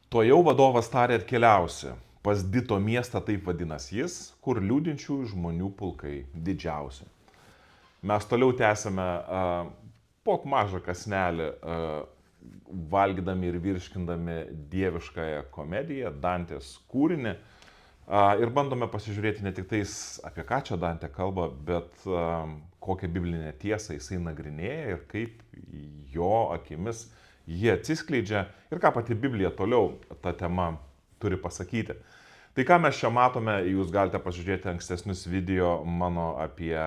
Tuojau vadovas tarė atkeliausi. Pas Dito miestą taip vadinasi jis, kur liūdinčių žmonių pulkai didžiausi. Mes toliau tęsime pok mažą kasnelį, valgydami ir virškindami dieviškąją komediją, Dantės kūrinį. Ir bandome pasižiūrėti ne tik tais, apie ką čia Dantė kalba, bet kokią biblinę tiesą jisai nagrinėja ir kaip jo akimis jie atsiskleidžia ir ką pati Biblija toliau tą temą turi pasakyti. Tai ką mes čia matome, jūs galite pasižiūrėti ankstesnius video mano apie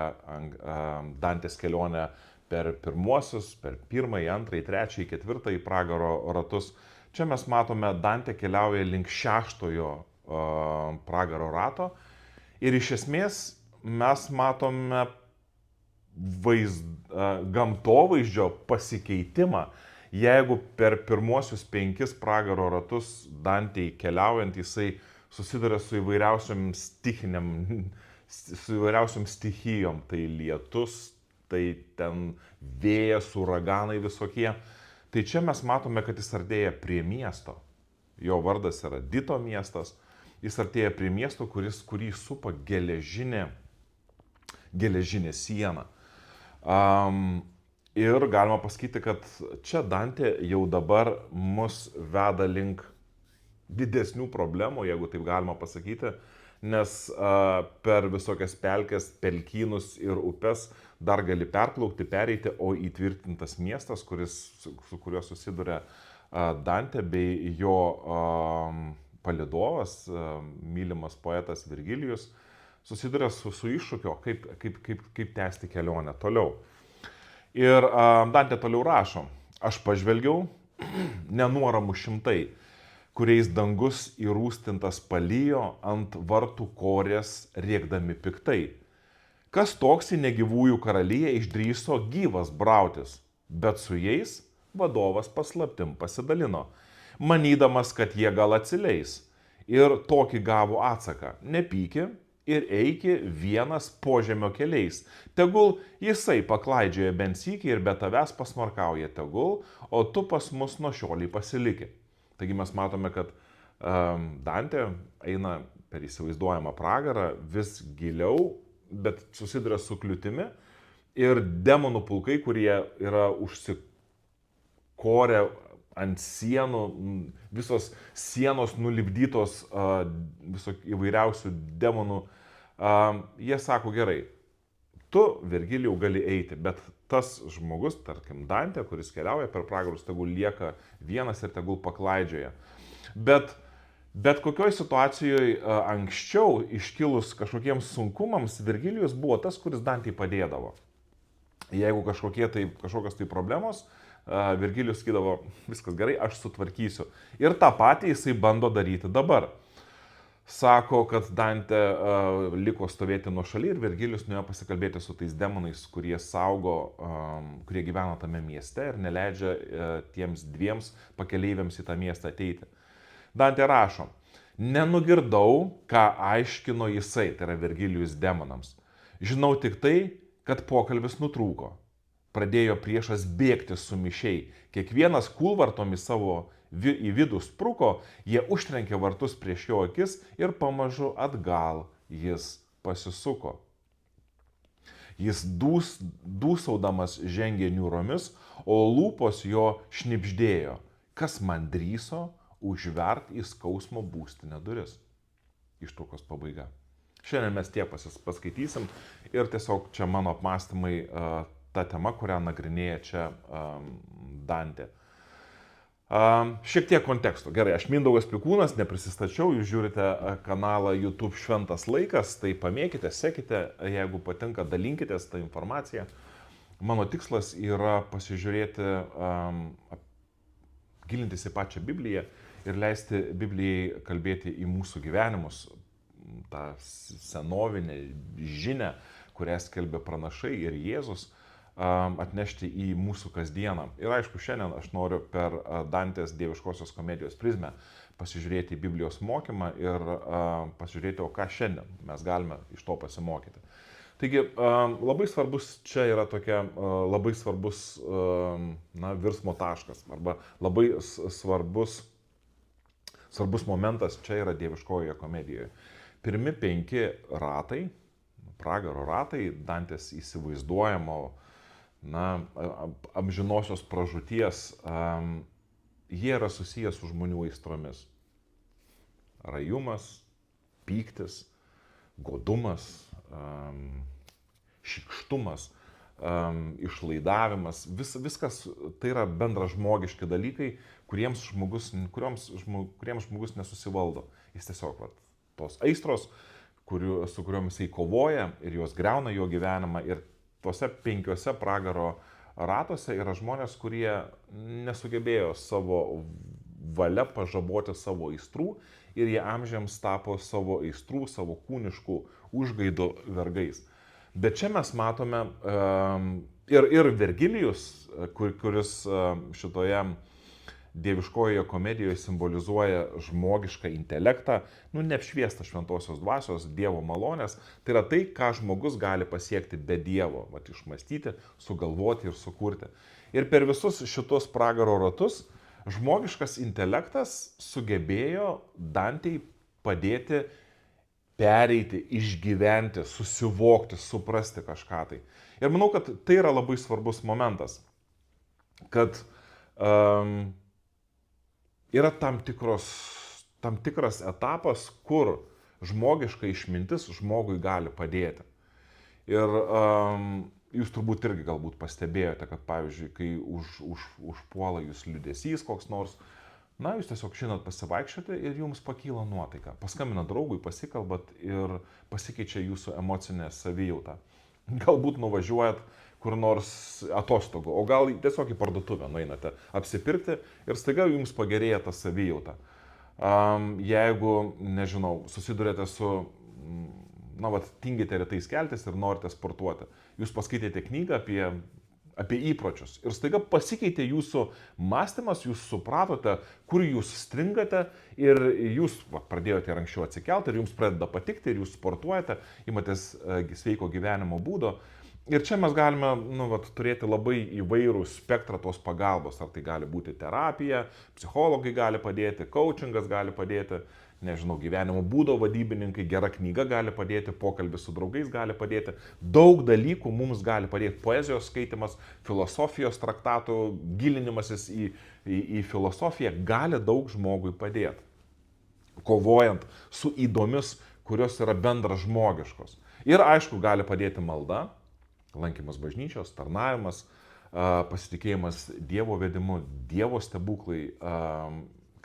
Dantės kelionę per pirmuosius, per pirmąjį, antrąjį, trečiąjį, ketvirtąjį pragaro ratus. Čia mes matome, Dantė keliauja link šeštojo pragaro rato ir iš esmės mes matome gamtovaizdžio pasikeitimą. Jeigu per pirmuosius 5 pragaro ratus Dantei keliaujant jisai susiduria su įvairiausiom stichijom, tai lietus, tai ten vėjas, uraganai visokie. Tai čia mes matome, kad jis artėja prie miesto. Jo vardas yra Dito miestas. Jis artėja prie miesto, kurį supa geležinė siena. Ir galima pasakyti, kad čia Dantė jau dabar mus veda link didesnių problemų, jeigu taip galima pasakyti, nes per visokias pelkes, pelkynus ir upes dar gali perplaukti, pereiti, o įtvirtintas miestas, su kuriuo susiduria Dantė bei jo palydovas, mylimas poetas Virgilijus, susiduria su iššūkiu, kaip tęsti kelionę toliau. Ir Dantė toliau rašo, aš pažvelgiau, nenuoramų šimtai, kuriais dangus įrūstintas palijo ant vartų korės rėkdami piktai. Kas toks į negyvųjų karalyje išdrįso gyvas brautis, bet su jais vadovas paslaptim pasidalino, manydamas, kad jie gal atsileis. Ir tokį gavo atsaką, nepyki ir eiki vienas požemio keliais. Tegul jisai paklaidžioja bent sykį ir be tavęs pasmarkauja tegul, o tu pas mus nuo šioliai pasiliki. Taigi mes matome, kad Dantė eina per įsivaizduojamą pragarą vis giliau, bet susiduria su kliūtimi ir demonų pulkai, kurie yra užsikorę ant sienų, visos sienos nulipdytos įvairiausių demonų. Jie sako, gerai, tu, Virgilijau, gali eiti, bet tas žmogus, tarkim Dantė, kuris keliauja per pragarus, tegul lieka vienas ir tegul paklaidžioja. Bet kokioj situacijoje anksčiau iškilus kažkokiems sunkumams, Virgilijus buvo tas, kuris Dantei padėdavo. Jeigu kažkokios tai problemos, Virgilijus sakydavo, viskas gerai, aš sutvarkysiu. Ir tą patį jisai bando daryti dabar. Sako, kad Dantė liko stovėti nuo šaly ir Virgilijus nuėjo pasikalbėti su tais demonais, kurie kurie gyvena tame mieste ir neleidžia tiems 2 pakeleiviams į tą miestą ateiti. Dantė rašo, nenugirdau, ką aiškino jisai, tai yra Virgilijus demonams. Žinau tik tai, kad pokalbis nutrūko. Pradėjo priešas bėgti sumišiai. Kiekvienas kūlvartomis į vidų spruko, jie užtrenkė vartus prieš jo akis ir pamažu atgal jis pasisuko. Jis dūsaudamas žengė niūromis, o lūpos jo šnibždėjo, kas man drįso užvert į skausmo būstinę duris. Ištraukos pabaiga. Šiandien mes tiek paskaitysim ir tiesiog čia mano apmąstymai ta tema, kurią nagrinėja čia Dantė. Šiek tiek konteksto. Gerai, aš Mindaugas Pikūnas, neprisistačiau, jūs žiūrite kanalą YouTube Šventas laikas, tai pamėkite, sekite, jeigu patinka, dalinkitės tą informaciją. Mano tikslas yra pasižiūrėti, gilintis į pačią Bibliją ir leisti Biblijai kalbėti į mūsų gyvenimus, tą senovinę žinią, kurią skelbė pranašai ir Jėzus, atnešti į mūsų kasdieną. Ir aišku, šiandien aš noriu per Dantės dieviškosios komedijos prizmę pasižiūrėti į Biblijos mokymą ir pasižiūrėti, o ką šiandien mes galime iš to pasimokyti. Taigi, labai svarbus čia yra labai svarbus virsmo taškas arba labai svarbus svarbus momentas čia yra dieviškojoje komedijoje. Pirmi 5 ratai, pragaro ratai, Dantės įsivaizduojamo, amžinosios pražūties, jie yra susijęs su žmonių aistromis. Rajumas, pyktis, godumas, šykštumas, išlaidavimas, viskas tai yra bendražmogiški dalykai, kuriems žmogus nesusivaldo. Jis tiesiog, tos aistros, su kuriomis jisai kovoja ir jos greuna jo gyvenimą. Ir tuose 5 pragaro ratuose yra žmonės, kurie nesugebėjo savo valia pažaboti savo aistrų ir jie amžiams tapo savo aistrų, savo kūniškų užgaidų vergais. Bet čia mes matome ir Vergilijus, kuris šitoje dieviškojoje komedijoje simbolizuoja žmogišką intelektą, neapšviestą šventosios dvasios, Dievo malonės. Tai yra tai, ką žmogus gali pasiekti be Dievo, išmąstyti, sugalvoti ir sukurti. Ir per visus šitos pragaro ratus žmogiškas intelektas sugebėjo Dantei padėti pereiti, išgyventi, susivokti, suprasti kažką tai. Ir manau, kad tai yra labai svarbus momentas, kad yra tam tikras etapas, kur žmogiška išmintis žmogui gali padėti. Ir jūs turbūt irgi galbūt pastebėjote, kad pavyzdžiui, kai užpuola jūs liūdesys koks nors, jūs tiesiog žinot pasivaikščioti ir jums pakyla nuotaika. Paskambina draugui, pasikalbat ir pasikeičia jūsų emocinė savijauta. Galbūt nuvažiuojat kur nors atostogų, o gal tiesiog į parduotuvę nueinate apsipirkti ir staiga jums pagerėja ta savijauta. Jeigu, nežinau, susidurėte su, tingite rytais keltis ir norite sportuoti, jūs paskaitėte knygą apie įpročius ir staiga pasikeitė jūsų mąstymas, jūs supratote, kur jūs stringate ir jūs pradėjote ir anksčiau atsikelti ir jums pradeda patikti ir jūs sportuojate, imatės sveiko gyvenimo būdo. Ir čia mes galime turėti labai įvairų spektrą tos pagalbos, ar tai gali būti terapija, psichologai gali padėti, coachingas gali padėti, nežinau, gyvenimo būdo vadybininkai, gera knyga gali padėti, pokalbis su draugais gali padėti, daug dalykų mums gali padėti, poezijos skaitimas, filosofijos traktatų gilinimasis į filosofiją gali daug žmogui padėti, kovojant su įdomis, kurios yra bendražmogiškos. Ir aišku, gali padėti malda, lankymas bažnyčios, tarnavimas, pasitikėjimas Dievo vedimu, Dievo stebuklai,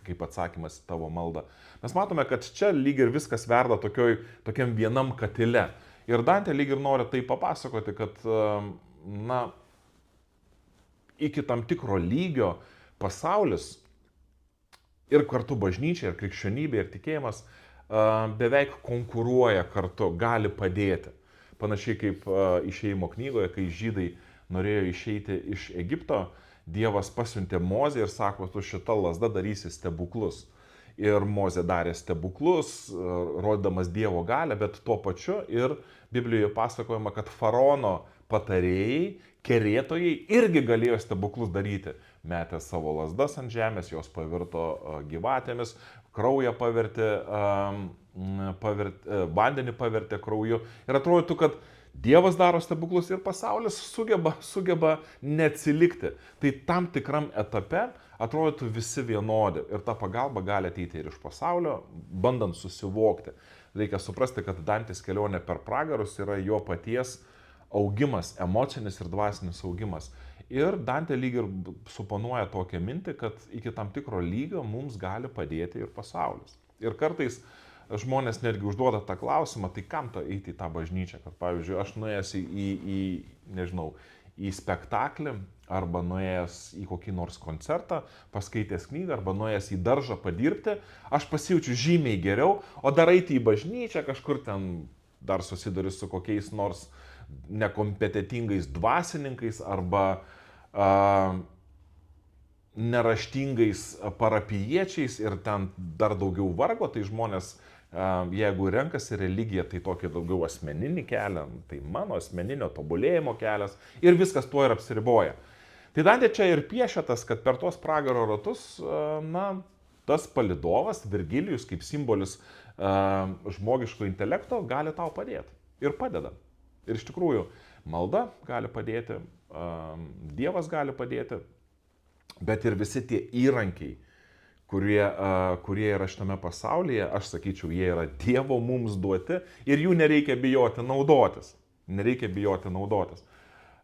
kaip atsakymas į tavo maldą. Mes matome, kad čia lyg ir viskas verda tokiam vienam katile. Ir Dantė lyg ir nori tai papasakoti, kad iki tam tikro lygio pasaulis ir kartu bažnyčia, ir krikščionybė, ir tikėjimas beveik konkuruoja kartu, gali padėti. Panašiai kaip Išėjimo knygoje, kai žydai norėjo išeiti iš Egipto, Dievas pasiuntė Mozę ir sako, tu šita lazda darysi stebuklus. Ir Mozė darė stebuklus, rodydamas Dievo galią, bet tuo pačiu ir Biblijoje pasakojama, kad faraono patarėjai, kerėtojai irgi galėjo stebuklus daryti. Metė savo lazdas ant žemės, jos pavirto gyvatėmis, kraują pavertė, vandenį pavertė krauju. Ir atrodytų, kad Dievas daro stebuklus ir pasaulis sugeba neatsilikti. Tai tam tikram etape atrodytų visi vienodi ir ta pagalba gali ateiti ir iš pasaulio, bandant susivokti. Reikia suprasti, kad Dantės kelionė per pragarus yra jo paties augimas, emocinis ir dvasinis augimas. Ir Dantė lyg ir suponuoja tokią mintį, kad iki tam tikro lygio mums gali padėti ir pasaulis. Ir kartais žmonės netgi užduoda tą klausimą, tai kam to eiti į tą bažnyčią, kad pavyzdžiui, aš nuėjęs į spektaklį, arba nuėjęs į kokį nors koncertą, paskaitęs knygą, arba nuėjęs į daržą padirbti, aš pasijaučiu žymiai geriau, o dar eiti į bažnyčią, kažkur ten dar susiduri su kokiais nors nekompetitingais dvasininkais, arba neraštingais parapijiečiais ir ten dar daugiau vargo, tai žmonės, jeigu renkasi religiją, tai tokį daugiau asmeninį kelią, tai mano asmeninio tobulėjimo kelias ir viskas tuo ir apsiriboja. Tai Dantė čia ir piešia tas, kad per tuos pragaro ratus, tas palidovas, Virgilijus, kaip simbolis žmogiško intelekto, gali tau padėti. Ir padeda. Ir iš tikrųjų, malda gali padėti, Dievas gali padėti, bet ir visi tie įrankiai, kurie yra šitame pasaulyje, aš sakyčiau, jie yra Dievo mums duoti ir jų nereikia bijoti naudotis. Nereikia bijoti naudotis.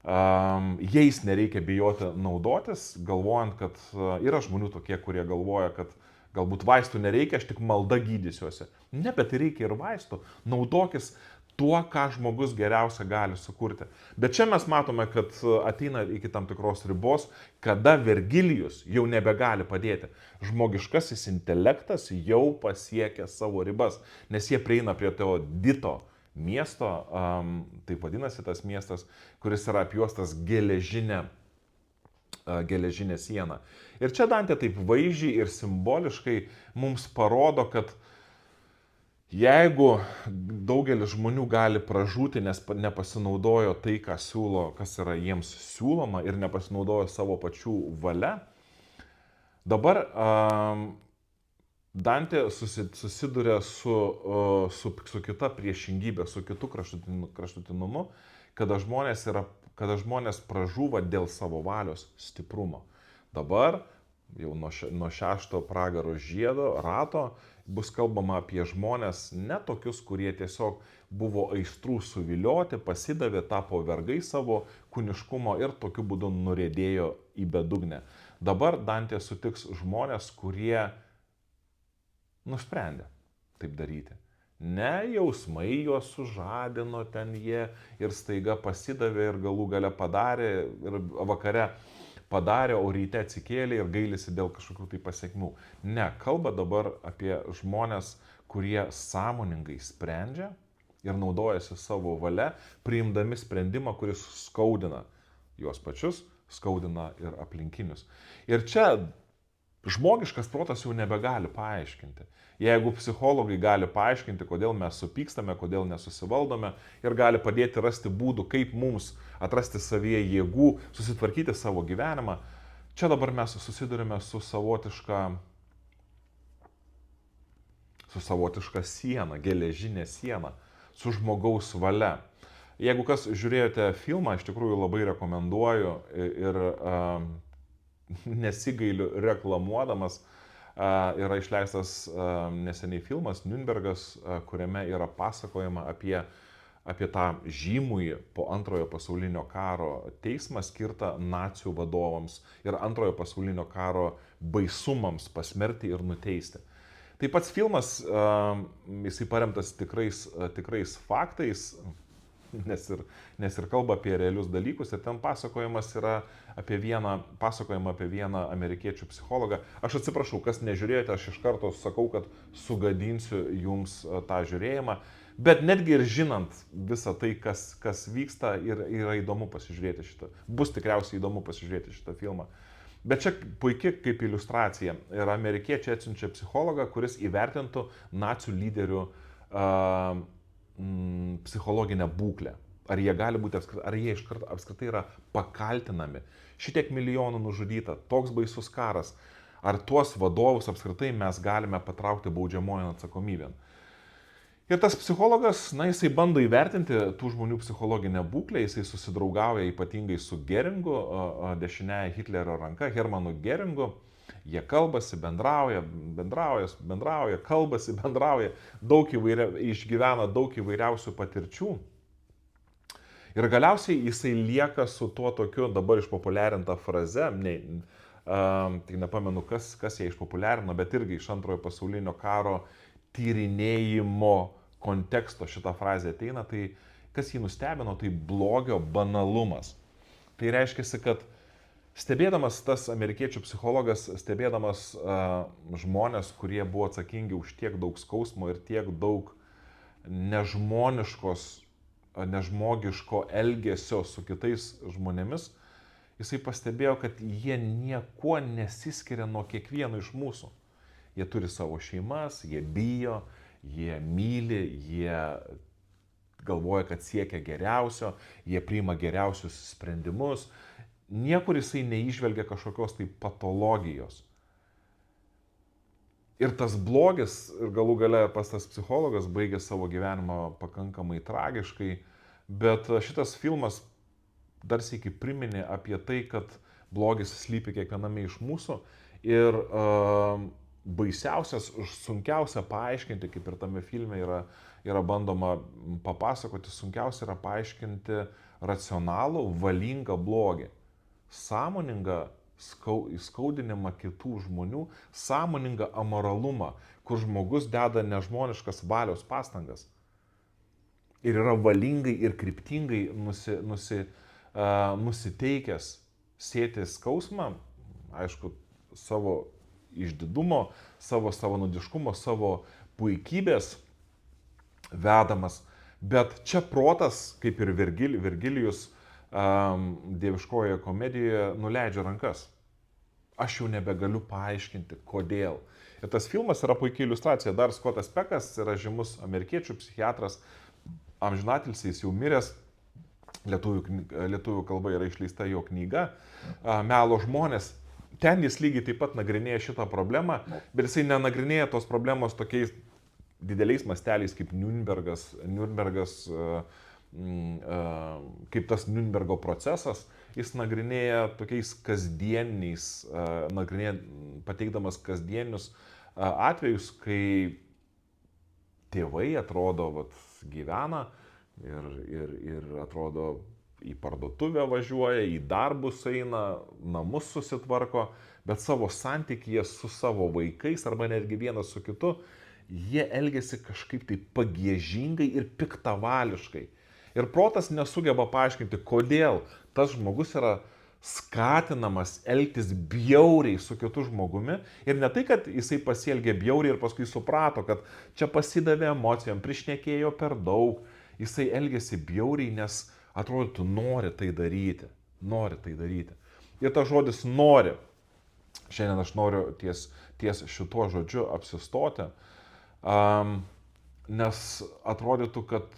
Jais nereikia bijoti naudotis, galvojant, kad yra žmonių tokie, kurie galvoja, kad galbūt vaistų nereikia, aš tik malda gydysiuosi. Ne, bet reikia ir vaistų. Naudokis tuo, ką žmogus geriausia gali sukurti. Bet čia mes matome, kad ateina iki tam tikros ribos, kada Virgilijus jau nebegali padėti. Žmogiškasis intelektas jau pasiekia savo ribas, nes jie prieina prie to Dito miesto, taip vadinasi tas miestas, kuris yra apjuostas geležinė siena. Ir čia Dantė taip vaizdžiai ir simboliškai mums parodo, kad jeigu daugelis žmonių gali pražūti, nes nepasinaudojo tai, kas yra jiems siūloma ir nepasinaudojo savo pačių valia, dabar Dantė susiduria su kita priešingybė, su kitu kraštutinumu, kada žmonės pražūva dėl savo valios stiprumo. Dabar jau nuo 6 pragaro žiedo rato bus kalbama apie žmonės ne tokius, kurie tiesiog buvo aistrų suvilioti, pasidavė, tapo vergai savo kūniškumo ir tokiu būdu nuriedėjo į bedugnę. Dabar Dantė sutiks žmonės, kurie nusprendė taip daryti. Ne jausmai juos sužadino ten jie ir staiga pasidavė ir galų gale padarė ir vakare padarė, o ryte atsikėlė ir gailisi dėl kažkokių tai pasiekmių. Ne, kalba dabar apie žmonės, kurie sąmoningai sprendžia ir naudojasi savo valia, priimdami sprendimą, kuris skaudina juos pačius, skaudina ir aplinkinius. Ir čia žmogiškas protas jau nebegali paaiškinti. Jeigu psichologai gali paaiškinti, kodėl mes supykstame, kodėl nesusivaldome ir gali padėti rasti būdų, kaip mums atrasti savyje jėgų, susitvarkyti savo gyvenimą, čia dabar mes susidurime su savotiška siena, geležinė siena, su žmogaus valia. Jeigu kas žiūrėjote filmą, iš tikrųjų labai rekomenduoju ir nesigailiu reklamuodamas, yra išleistas neseniai filmas Nürnbergas, kuriame yra pasakojama apie tą žymųjį po Antrojo pasaulinio karo teismą skirtą nacių vadovams ir Antrojo pasaulinio karo baisumams pasmerkti ir nuteisti. Tai pats filmas, jisai paremtas tikrais faktais, nes ir kalba apie realius dalykus ir ten pasakojimas yra apie vieną amerikiečių psichologą. Aš atsiprašau, kas nežiūrėjote, aš iš karto sakau, kad sugadinsiu jums tą žiūrėjimą, bet netgi ir žinant visą tai, kas vyksta, yra įdomu pasižiūrėti šitą. Bus tikriausiai įdomu pasižiūrėti šitą filmą. Bet čia puikiai kaip iliustracija. Ir amerikiečiai atsiunčia psichologą, kuris įvertintų nacių lyderių psichologinę būklę. Ar jie gali būti, ar jie iš karto apskritai yra pakaltinami. Šitiek milijonų nužudyta, toks baisus karas. Ar tuos vadovus apskritai mes galime patraukti baudžiamojon atsakomybėn. Ir tas psichologas, jisai bando įvertinti tų žmonių psichologinę būklę, jisai susidraugauja ypatingai su Geringu, dešiniaja Hitlerio ranka, Hermanu Geringu. Jie kalbasi, bendrauja, kalbasi, bendrauja, išgyvena daug įvairiausių patirčių. Ir galiausiai jisai lieka su tuo tokiu dabar išpopuliarinta fraze, tai nepamenu, kas ją išpopuliarino, bet irgi iš Antrojo pasaulinio karo tyrinėjimo konteksto šitą frazę ateina, tai kas jį nustebino, tai blogio banalumas. Tai reiškia, kad stebėdamas tas amerikiečių psichologas, stebėdamas žmonės, kurie buvo atsakingi už tiek daug skausmo ir tiek daug nežmogiško elgesio su kitais žmonėmis, jisai pastebėjo, kad jie niekuo nesiskiria nuo kiekvieno iš mūsų. Jie turi savo šeimas, jie bijo, jie myli, jie galvoja, kad siekia geriausio, jie priima geriausius sprendimus. Niekur jisai neižvelgia kažkokios tai patologijos. Ir tas blogis, ir galų gale pas tas psichologas baigė savo gyvenimą pakankamai tragiškai, bet šitas filmas dar sėki priminė apie tai, kad blogis slypi kiekviename iš mūsų ir baisiausias, sunkiausia paaiškinti, kaip ir tame filme yra bandoma papasakoti, sunkiausia yra paaiškinti racionalų, valingą blogį, sąmoningą įskaudinimą kitų žmonių, sąmoningą amoralumą, kur žmogus deda nežmoniškas valios pastangas. Ir yra valingai ir kryptingai nusiteikęs sėti skausmą, aišku, savo išdidumo, savo savanaudiškumo, savo puikybės vedamas. Bet čia protas, kaip ir Vergilijus dieviškojoje komedijoje, nuleidžia rankas. Aš jau nebegaliu paaiškinti, kodėl. Ir tas filmas yra puikia iliustracija. Dar Scottas Peckas yra žymus amerikiečių psichiatras, amžinatilsį, jis jau miręs, lietuvių kalba yra išleista jo knyga Melo žmonės. Ten jis lygiai taip pat nagrinėja šitą problemą, bet jisai nenagrinėja tos problemos tokiais dideliais masteliais kaip Nürnbergas, kaip tas Nürnbergo procesas, jis nagrinėja tokiais kasdieniais, pateikdamas kasdienius atvejus, kai tėvai atrodo gyvena ir atrodo į parduotuvę važiuoja, į darbus eina, namus susitvarko, bet savo santykyje su savo vaikais arba netgi vienas su kitu, jie elgiasi kažkaip tai pagiežingai ir piktavališkai. Ir protas nesugeba paaiškinti, kodėl tas žmogus yra skatinamas elgtis bjauriai su kitu žmogumi. Ir ne tai, kad jisai pasielgė bjauriai ir paskui suprato, kad čia pasidavė emocijom, prišnekėjo per daug. Jisai elgėsi bjauriai, nes atrodytų nori tai daryti. Ir tas žodis nori. Šiandien aš noriu ties šituo žodžiu apsistoti, nes atrodytų, kad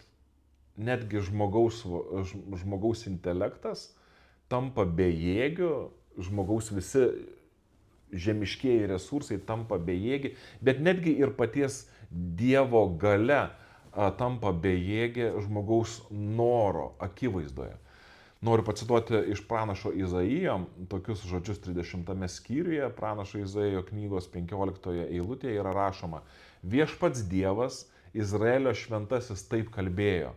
netgi žmogaus intelektas tampa bejėgiu, žmogaus visi žemiškieji resursai tampa bejėgi, bet netgi ir paties Dievo galia tampa bejėgė žmogaus noro akivaizdoje. Noriu pacituoti iš pranašo Izaijo tokius žodžius 30 skyriuje, pranašo Izaijo knygos 15 eilutėje yra rašoma: Viešpats Dievas, Izraelio šventasis taip kalbėjo.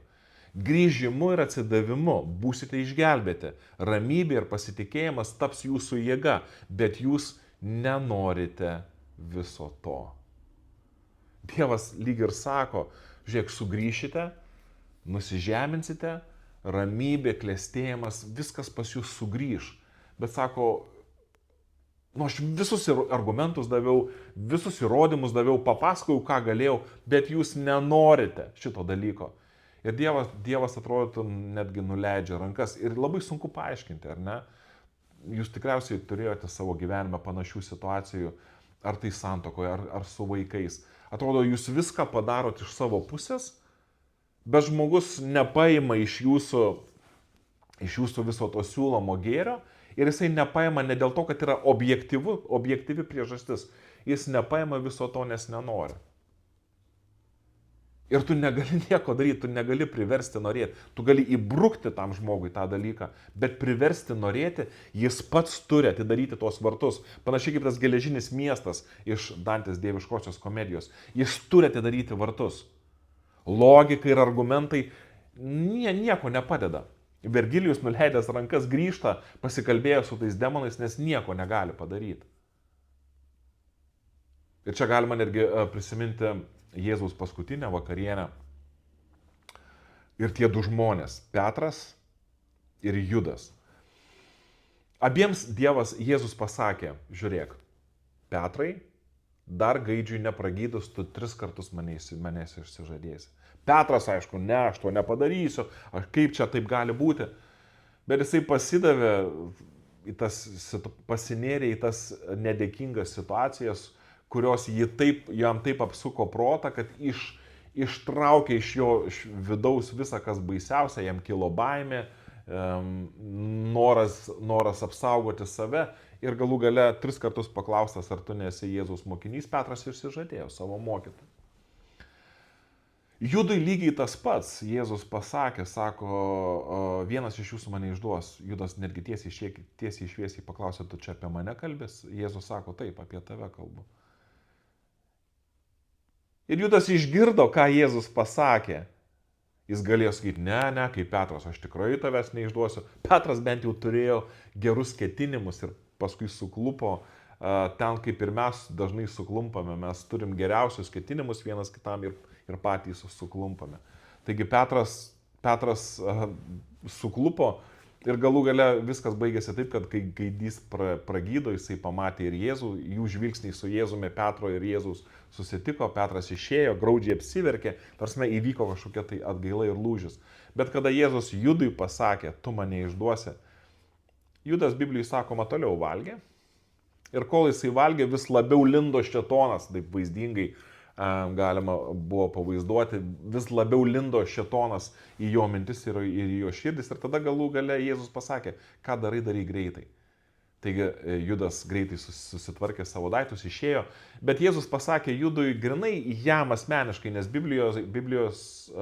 Grįžimu ir atsidavimu būsite išgelbėti, ramybė ir pasitikėjimas taps jūsų jėga, bet jūs nenorite viso to. Dievas lyg ir sako, žiūrėk, sugrįšite, nusižeminsite, ramybė, klestėjimas, viskas pas jūs sugrįš. Bet sako, aš visus argumentus daviau, visus įrodymus daviau, papasakojau, ką galėjau, bet jūs nenorite šito dalyko. Ir Dievas atrodo netgi nuleidžia rankas. Ir labai sunku paaiškinti, ar ne? Jūs tikriausiai turėjote savo gyvenime panašių situacijų, ar tai santuokoje, ar su vaikais. Atrodo, jūs viską padarot iš savo pusės, bet žmogus nepaima iš jūsų viso to siūlomo gėrio ir jisai nepaima ne dėl to, kad yra objektyvi priežastis. Jis nepaima viso to, nes nenori. Ir tu negali nieko daryti, tu negali priversti norėti. Tu gali įbrukti tam žmogui tą dalyką, bet priversti norėti, jis pats turi atidaryti tuos vartus. Panašiai kaip tas geležinis miestas iš Dantės dieviškosios komedijos. Jis turi atidaryti vartus. Logika ir argumentai nieko nepadeda. Vergilijus nuleidęs rankas grįžta, pasikalbėjo su tais demonais, nes nieko negali padaryti. Ir čia galima netgi prisiminti Jėzaus paskutinę vakarienę. Ir tie du žmonės, Petras ir Judas. Abiems Jėzus pasakė, žiūrėk, Petrai, dar gaidžiui nepragydus, tu 3 kartus manęs išsižadėsi. Petras, aišku, ne, aš to nepadarysiu, kaip čia taip gali būti. Bet jisai pasidavė, pasinėrė į tas nedėkingas situacijas, kurios jam taip apsuko protą, kad ištraukė iš jo vidaus visą, kas baisiausia, jam kilo baimė, noras apsaugoti save ir galų gale 3 kartus paklaustas, ar tu nesi Jėzaus mokinys, Petras išsižadėjo savo mokytojui. Judui lygiai tas pats, Jėzus pasakė, sako, vienas iš jūsų mane išduos. Judas netgi tiesiai šviesiai paklausė, tu čia apie mane kalbės? Jėzus sako, taip, apie tave kalbu. Ir Judas išgirdo, ką Jėzus pasakė. Jis galėjo sakyti, ne, kaip Petras, aš tikrai tavęs neišduosiu. Petras bent jau turėjo gerus ketinimus ir paskui suklupo. Ten kaip ir mes dažnai suklumpame, mes turim geriausius ketinimus vienas kitam ir patys suklumpame. Taigi Petras suklupo ir galų gale viskas baigėsi taip, kad kai gaidys pragydo, jisai pamatė ir Jėzų, jų žvilgsniai su Jėzumi, Petro ir Jėzus susitiko, Petras išėjo, graudžiai apsiverkė, tarsi įvyko kažkokia tai atgaila ir lūžis. Bet kada Jėzus Judui pasakė, tu mane išduosi, Judas Biblijai sakoma toliau valgė. Ir kol jisai valgė, vis labiau lindo šėtonas, taip vaizdingai galima buvo pavaizduoti, vis labiau lindo šėtonas į jo mintis ir į jo širdis. Ir tada galų gale Jėzus pasakė, ką darai greitai. Taigi Judas greitai susitvarkė savo daiktus, išėjo. Bet Jėzus pasakė Judui grinai jam asmeniškai, nes Biblijos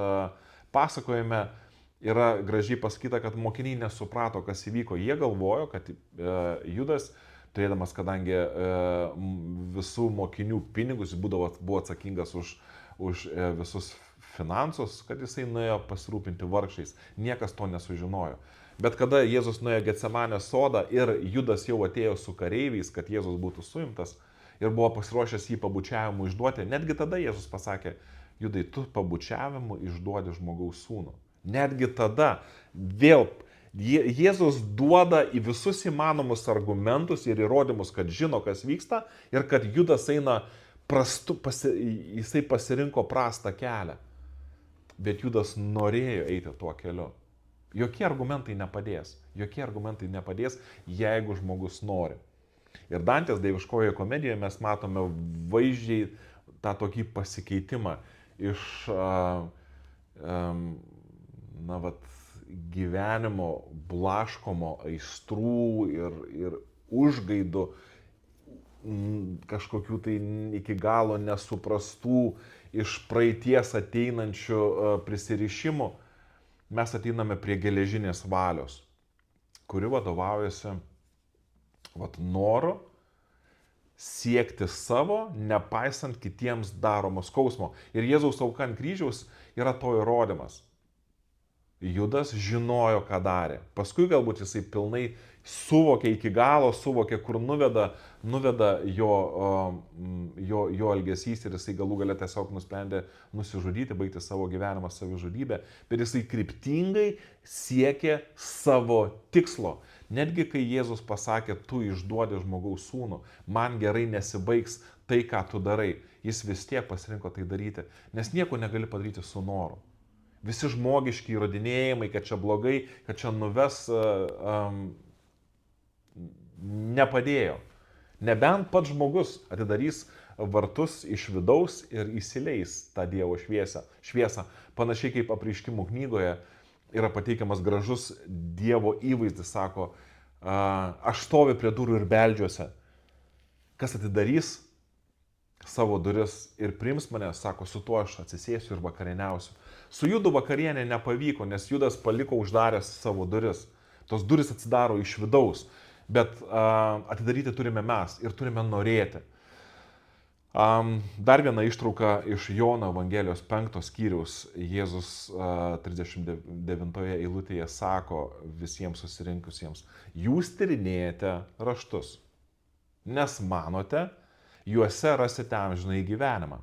pasakojime yra gražiai pasakyta, kad mokiniai nesuprato, kas įvyko. Jie galvojo, kad Judas, turėdamas, kadangi visų mokinių pinigus, buvo atsakingas už visus finansus, kad jisai nuėjo pasirūpinti vargšiais. Niekas to nesužinojo. Bet kada Jėzus nuėjo Getsemanės sodą ir Judas jau atėjo su kareiviais, kad Jėzus būtų suimtas ir buvo pasiruošęs jį pabučiavimu išduoti, netgi tada Jėzus pasakė, Judai, tu pabučiavimu išduodi žmogaus sūnų. Netgi tada vėl Jėzus duoda į visus įmanomus argumentus ir įrodymus, kad žino, kas vyksta ir kad Judas eina jisai pasirinko prastą kelią. Bet Judas norėjo eiti tuo keliu. Jokie argumentai nepadės. Jeigu žmogus nori. Ir Dantės dieviškojoje komedijoje mes matome vaizdžiai tą tokį pasikeitimą iš gyvenimo blaškomo aistrų ir užgaidų, kažkokių tai iki galo nesuprastų, iš praeities ateinančių prisirišimų, mes ateiname prie geležinės valios, kuri vadovaujasi noru siekti savo, nepaisant kitiems daromo skausmo. Ir Jėzaus auka ant kryžiaus yra to įrodymas. Judas žinojo, ką darė. Paskui galbūt jisai pilnai suvokė iki galo, suvokė, kur nuveda jo elgesys ir jisai galų gale tiesiog nusprendė nusižudyti, baigti savo gyvenimą savižudybę, bet jisai kryptingai siekė savo tikslo. Netgi kai Jėzus pasakė, tu išduodi žmogaus sūnų, man gerai nesibaigs tai, ką tu darai, jis vis tiek pasirinko tai daryti, nes nieko negali padaryti su noru. Visi žmogiški įrodinėjimai, kad čia blogai, kad čia nuves, nepadėjo. Nebent pats žmogus atidarys vartus iš vidaus ir įsileis tą Dievo šviesą. Panašiai kaip Apreiškimų knygoje yra pateikiamas gražus Dievo įvaizdis, sako, aš stoviu prie durų ir beldžiuosi. Kas atidarys savo duris ir priims mane, sako, su tuo aš atsisėsiu ir vakarieniausiu. Su Judu vakarienė nepavyko, nes Judas paliko uždaręs savo duris. Tos duris atsidaro iš vidaus, bet atidaryti turime mes ir turime norėti. Dar viena ištrauka iš Jono Evangelijos 5 skyriaus. Jėzus 39 eilutėje sako visiems susirinkusiems, jūs tyrinėjate raštus, nes manote, juose rasite amžinąjį gyvenimą.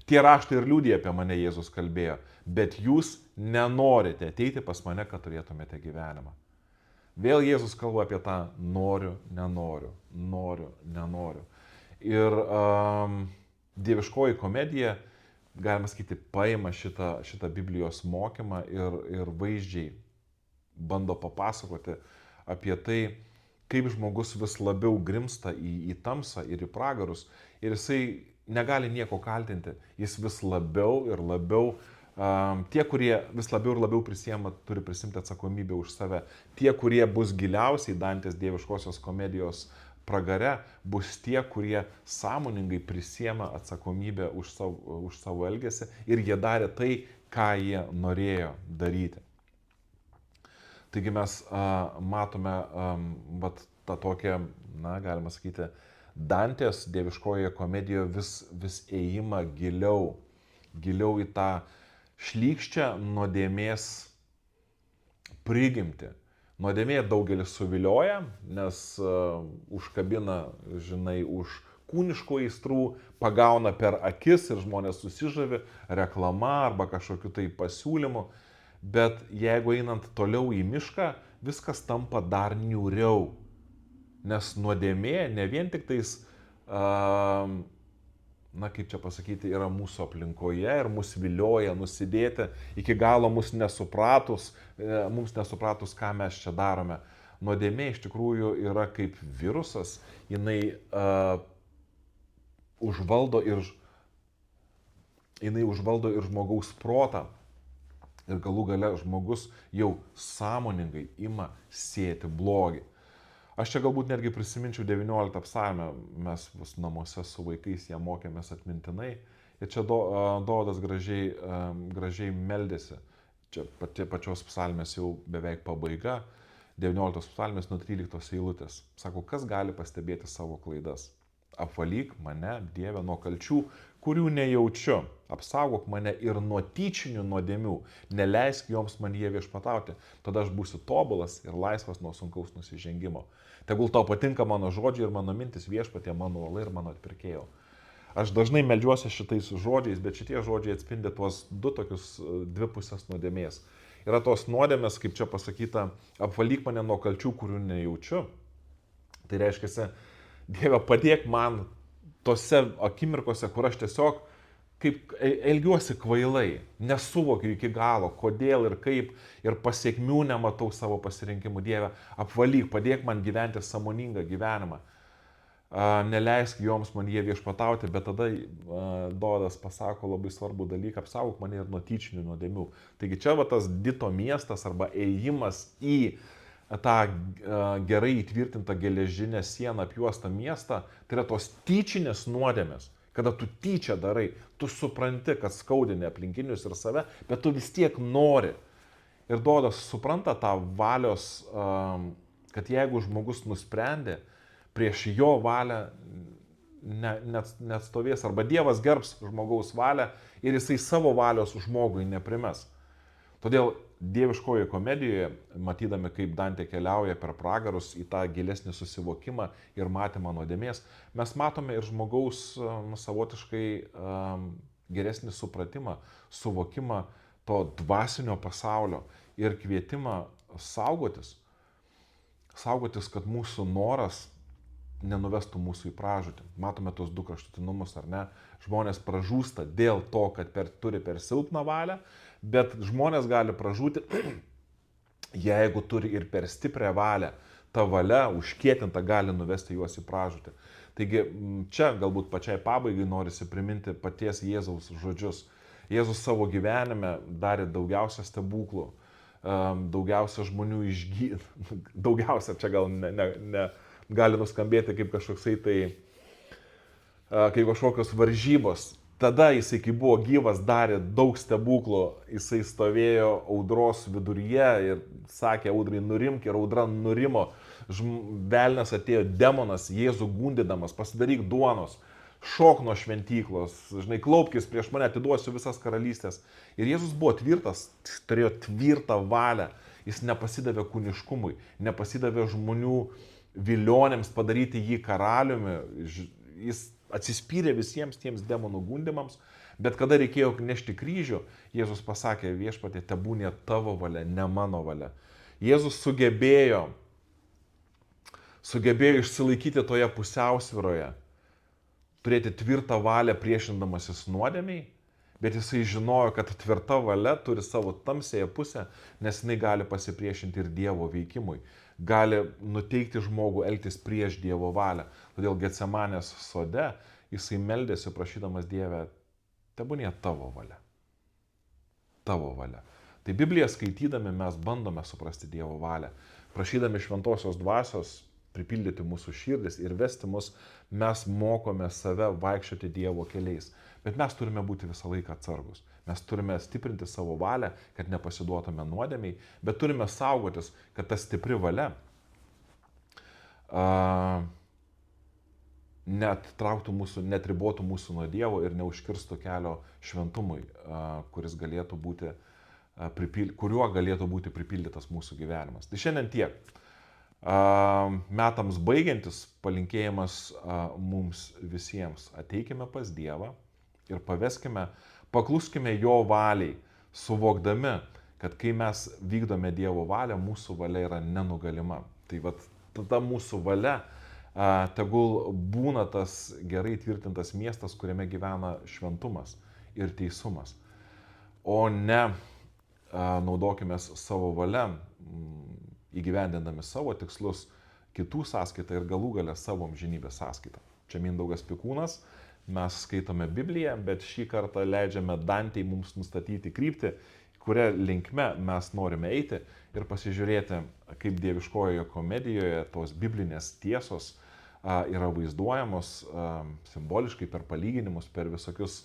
Tie raštai ir liudija apie mane, Jėzus kalbėjo, bet jūs nenorite ateiti pas mane, kad turėtumėte gyvenimą. Vėl Jėzus kalba apie tą noriu, nenoriu. Ir dieviškoji komedija, galima sakyti, paima šitą Biblijos mokymą ir vaizdžiai bando papasakoti apie tai, kaip žmogus vis labiau grimsta į tamsą ir į pragarus. Ir jisai negali nieko kaltinti, jis vis labiau ir labiau Tie, kurie vis labiau ir labiau prisiema, turi prisimti atsakomybę už save. Tie, kurie bus giliausiai Dantės dieviškosios komedijos pragare, bus tie, kurie sąmoningai prisiema atsakomybę už savo elgesį ir jie darė tai, ką jie norėjo daryti. Taigi mes matome vat, tą tokią, galima sakyti, Dantės dieviškojoje komedijoje vis ėjimą giliau į tą šlykščią nuodėmės prigimtį. Nuodėmė daugelis suvilioja, nes užkabina, žinai, už kūniškų aistrų, pagauna per akis ir žmonės susižavi reklama arba kažkokiu tai pasiūlymu. Bet jeigu einant toliau į mišką, viskas tampa dar niūriau. Nes nuodėmė ne vien tik tais, kaip čia pasakyti, yra mūsų aplinkoje ir mus vilioja nusidėti iki galo mums nesupratus, ką mes čia darome. Nuodėmė iš tikrųjų yra kaip virusas, jinai užvaldo ir žmogaus protą. Ir galų gale žmogus jau sąmoningai ima sėti blogį. Aš čia galbūt netgi prisiminčiau 19 psalmę, mes namuose su vaikais ją mokėmės atmintinai. Ir čia Dovydas gražiai meldėsi. Čia pačios psalmės jau beveik pabaiga. 19 psalmės nuo 13 eilutės. Sako, kas gali pastebėti savo klaidas? Apvalyk mane, Dieve, nuo kalčių, kurių nejaučiu. Apsaugok mane ir nuo tyčinių nuodėmių. Neleisk joms man jie viešpatauti. Tada aš būsiu tobulas ir laisvas nuo sunkaus nusižengimo. Tegul tau patinka mano žodžiai ir mano mintis, Viešpatie, mano uola ir mano atpirkėjau. Aš dažnai meldžiuosi šitais žodžiais, bet šitie žodžiai atspindi tuos dvi pusės nuodėmės. Yra tos nuodėmės, kaip čia pasakyta, apvalyk mane nuo kalčių, kurių nejaučiu. Tai reiškia, Dieve, padėk man tose akimirkose, kur aš tiesiog kaip elgiuosi kvailai, nesuvokiu iki galo, kodėl ir kaip, ir pasiekmių nematau savo pasirinkimų. Dieve, apvalyk, padėk man gyventi sąmoningą gyvenimą. Neleisk joms man jie viešpatauti, bet tada Dovydas pasako labai svarbų dalyką, apsaugok mane ir nuo tyčinių nuodėmių. Taigi čia va tas Dito miestas arba ėjimas į tą gerai įtvirtintą geležinę sieną apjuostą miestą, tai yra tos tyčinės nuodėmės. Kada tu tyčia darai, tu supranti, kad skaudini aplinkinius ir save, bet tu vis tiek nori. Ir Dovydas supranta tą valios, kad jeigu žmogus nusprendė, prieš jo valią net stovės, arba Dievas gerbs žmogaus valią ir jisai savo valios žmogui neprimes. Todėl dieviškojoje komedijoje, matydami, kaip Dantė keliauja per pragarus į tą gilesnį susivokimą ir matymą nuodėmės, mes matome ir žmogaus savotiškai geresnį supratimą, suvokimą to dvasinio pasaulio ir kvietimą saugotis, kad mūsų noras nenuvestų mūsų į pražūtį. Matome tos du kraštutinumus, ar ne? Žmonės pražūsta dėl to, kad turi per silpną valią, bet žmonės gali pražūti, jeigu turi ir per stiprią valią. Ta valia užkietinta gali nuvesti juos į pražūtį. Taigi čia galbūt pačiai pabaigai norisi priminti paties Jėzaus žodžius. Jėzus savo gyvenime darė daugiausia stebuklų, daugiausia žmonių išgydė, daugiausia čia gal ne gali nuskambėti kaip kažkoksai tai, kaip kažkokios varžybos. Tada jisai, kai buvo gyvas, darė daug stebuklų, jisai stovėjo audros viduryje ir sakė audrai nurimk ir audra nurimo. Velnias atėjo demonas, Jėzų gundydamas, pasidaryk duonos, šok nuo šventyklos, žinai, klaupkis prieš mane, atiduosiu visas karalystės. Ir Jėzus buvo tvirtas, turėjo tvirtą valią, jis nepasidavė kūniškumui, nepasidavė žmonių vilionėms padaryti jį karaliumi, jis atsispyrė visiems tiems demonų gundymams, bet kada reikėjo nešti kryžių, Jėzus pasakė, Viešpatie, tebūnie tavo valia, ne mano valia. Jėzus sugebėjo išsilaikyti toje pusiausvyroje, turėti tvirtą valią priešindamasis nuodėmiai, bet jisai žinojo, kad tvirta valia turi savo tamsėje pusę, nes jinai gali pasipriešinti ir Dievo veikimui. Gali nuteikti žmogų elgtis prieš Dievo valią. Todėl Getsemanės sode jisai meldėsi prašydamas Dievę, tebūnie tavo valia. tavo valia. Tai Bibliją skaitydami mes bandome suprasti Dievo valią. Prašydami šventosios dvasios pripildyti mūsų širdis ir vesti mus, mes mokome save vaikščioti Dievo keliais. Bet mes turime būti visą laiką atsargus. Mes turime stiprinti savo valią, kad nepasiduotume nuodėmiai, bet turime saugotis, kad ta stipri valia netrauktų mūsų, netribotų mūsų nuo Dievo ir neužkirstų kelio šventumui, kuriuo galėtų būti pripildytas mūsų gyvenimas. Tai šiandien tiek. Metams baigiantis palinkėjimas mums visiems. Ateikime pas Dievą ir pakluskime Jo valiai, suvokdami, kad kai mes vykdome Dievo valią, mūsų valia yra nenugalima. Tai vat tada mūsų valia tegul būna tas gerai tvirtintas miestas, kuriame gyvena šventumas ir teisumas. O ne naudokime savo valią, įgyvendindami savo tikslus kitų sąskaitą ir galų gale savo amžinybės sąskaitą. Čia Mindaugas Pikūnas, mes skaitome Bibliją, bet šį kartą leidžiame Dantei mums nustatyti kryptį, kuria linkme mes norime eiti ir pasižiūrėti, kaip dieviškojoje komedijoje tos biblinės tiesos yra vaizduojamos simboliškai per palyginimus, per visokias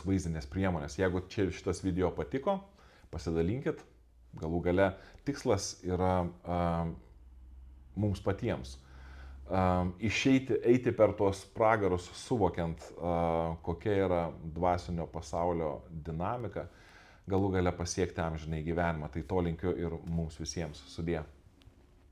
vaizdinės priemonės. Jeigu šitas video patiko, pasidalinkit. Galų gale tikslas yra mums patiems eiti per tuos pragarus, suvokiant, kokia yra dvasinio pasaulio dinamika, galų gale pasiekti amžinai gyvenimą. Tai to linkiu ir mums visiems. Sudie.